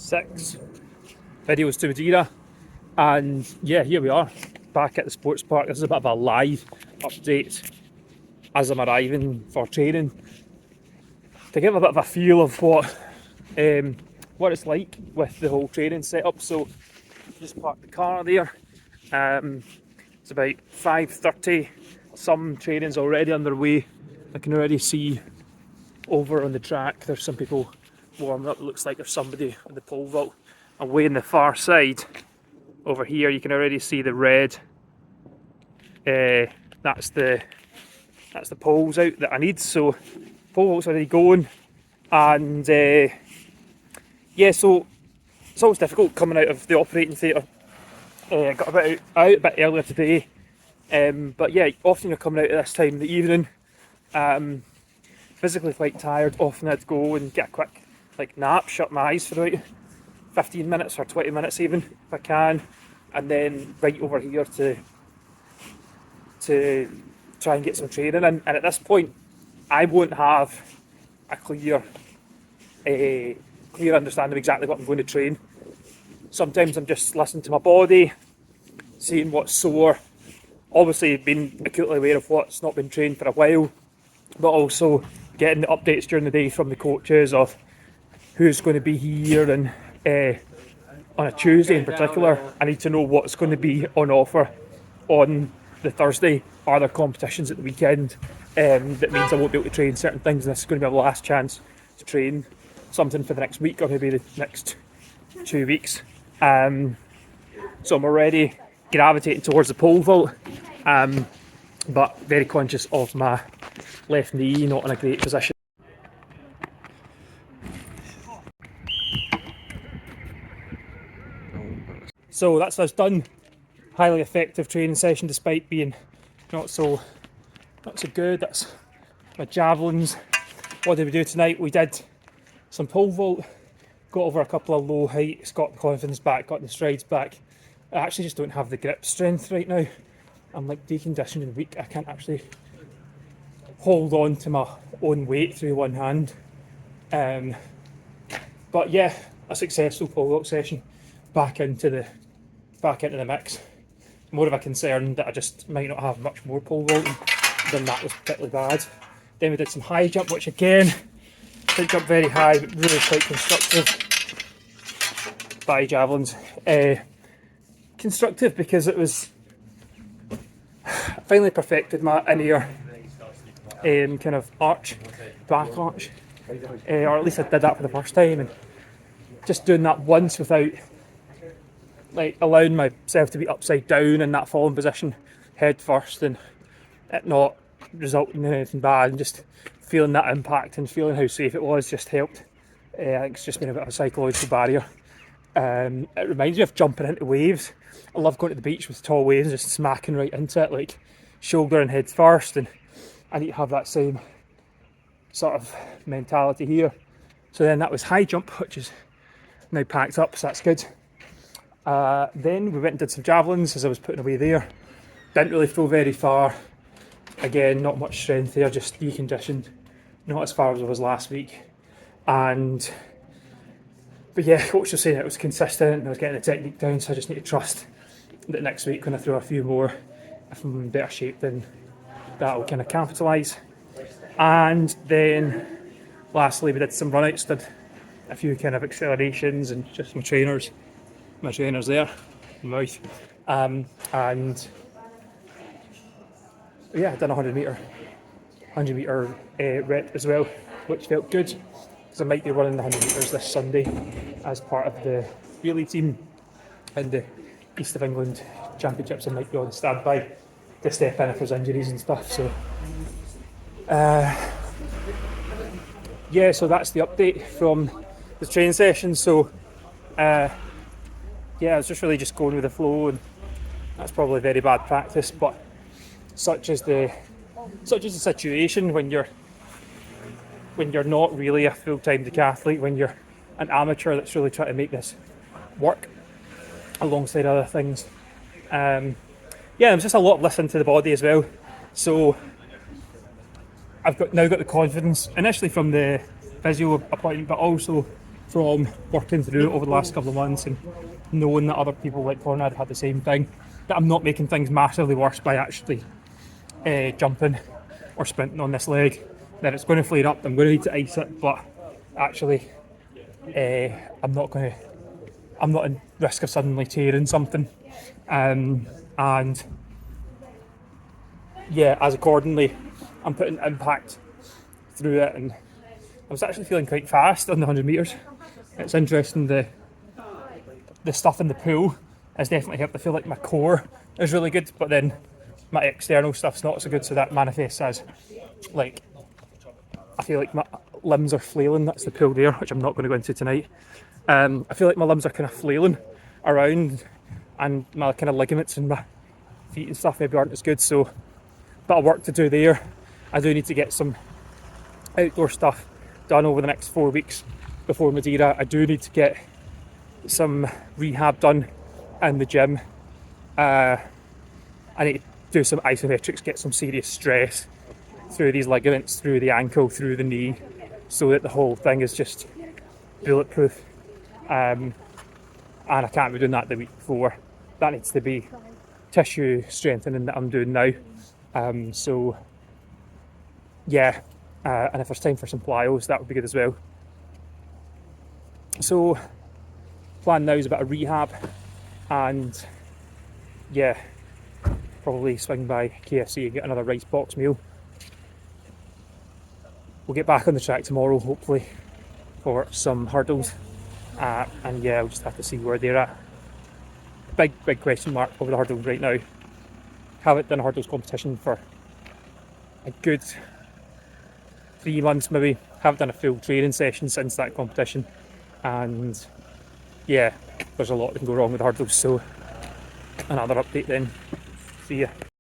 6 videos to Madiera, and yeah, here we are back at the sports park. This is a bit of a live update as I'm arriving for training to give a bit of a feel of what it's like with the whole training setup. So just parked the car there. It's about 5:30. Some training's already underway. I can already see over on the track there's some people warming up. It looks like there's somebody on the pole vault. And way on the far side over here you can already see the red. That's the poles out that I need. So pole vault's already going, and yeah, so it's always difficult coming out of the operating theatre. Got out a bit earlier today, but yeah, often you're coming out at this time in the evening, physically quite tired. Often I'd go and get a quick nap, shut my eyes for about 15 minutes or 20 minutes even if I can, and then right over here to try and get some training in. And at this point I won't have a clear understanding of exactly what I'm going to train. Sometimes I'm just listening to my body, seeing what's sore, obviously being acutely aware of what's not been trained for a while, but also getting the updates during the day from the coaches of who's going to be here. And on a Tuesday in particular, I need to know what's going to be on offer on the Thursday. Are there competitions at the weekend? That means I won't be able to train certain things, and this is going to be my last chance to train something for the next week or maybe the next 2 weeks. So I'm already gravitating towards the pole vault, but very conscious of my left knee not in a great position. So that's us done. Highly effective training session despite being not so good. That's my javelins. What did we do tonight? We did some pole vault, got over a couple of low heights, got the confidence back, got the strides back. I actually just don't have the grip strength right now. I'm deconditioned and weak. I can't actually hold on to my own weight through one hand. But yeah, a successful pole vault session. Back into the mix. More of a concern that I just might not have much more pole vaulting than that was particularly bad. Then we did some high jump, which again didn't jump very high, but really quite constructive. By javelins. Constructive because it was finally perfected my in-ear kind of arch, back arch, or at least I did that for the first time, and just doing that once without allowing myself to be upside down in that falling position head first and it not resulting in anything bad, and just feeling that impact and feeling how safe it was just helped. I think it's just been a bit of a psychological barrier. It reminds me of jumping into waves. I love going to the beach with tall waves and just smacking right into it, shoulder and head first, and I need to have that same sort of mentality here. So then that was high jump, which is now packed up, so that's good. Then we went and did some javelins as I was putting away there. Didn't really throw very far. Again, not much strength there, just deconditioned. Not as far as I was last week. But yeah, coach was saying it was consistent and I was getting the technique down, so I just need to trust that next week when I throw a few more, if I'm in better shape, then that will kind of capitalise. And then lastly we did some run-outs, did a few kind of accelerations and just my trainers there, mouth, and yeah, I done a 100 metre rep as well, which felt good because I might be running the 100 metres this Sunday as part of the relay team in the East of England Championships. I might be on standby to step in if there's injuries and stuff. So yeah, so that's the update from the training session. So yeah, I was really just going with the flow, and that's probably very bad practice, but such is the situation when you're not really a full-time decathlete, when you're an amateur that's really trying to make this work alongside other things. Yeah, there's just a lot of listening to the body as well. So I've now got the confidence initially from the physio appointment, but also from working through it over the last couple of months and knowing that other people like Conrad had the same thing, that I'm not making things massively worse by actually jumping or sprinting on this leg. Then it's going to flare up, I'm going to need to ice it, but actually I'm not in risk of suddenly tearing something. And yeah, as accordingly, I'm putting impact through it, and I was actually feeling quite fast on the 100 metres. It's interesting, the stuff in the pool has definitely helped. I feel like my core is really good, but then my external stuff's not so good, so that manifests as, like, I feel like my limbs are flailing. That's the pool there, which I'm not going to go into tonight. I feel like my limbs are kind of flailing around, and my kind of ligaments in my feet and stuff maybe aren't as good, so bit of work to do there. I do need to get some outdoor stuff done over the next 4 weeks before Madiera. I do need to get some rehab done in the gym. I need to do some isometrics, get some serious stress through these ligaments, through the ankle, through the knee, so that the whole thing is just bulletproof. And I can't be doing that the week before. That needs to be tissue strengthening that I'm doing now. So yeah, and if there's time for some plyos, that would be good as well. So plan now is a bit of rehab, and yeah, probably swing by KFC and get another rice box meal. We'll get back on the track tomorrow, hopefully, for some hurdles, and yeah, we'll just have to see where they're at. Big question mark over the hurdles right now. Haven't done a hurdles competition for a good 3 months maybe. Haven't done a full training session since that competition, and yeah, there's a lot that can go wrong with hurdles, so another update then. See ya.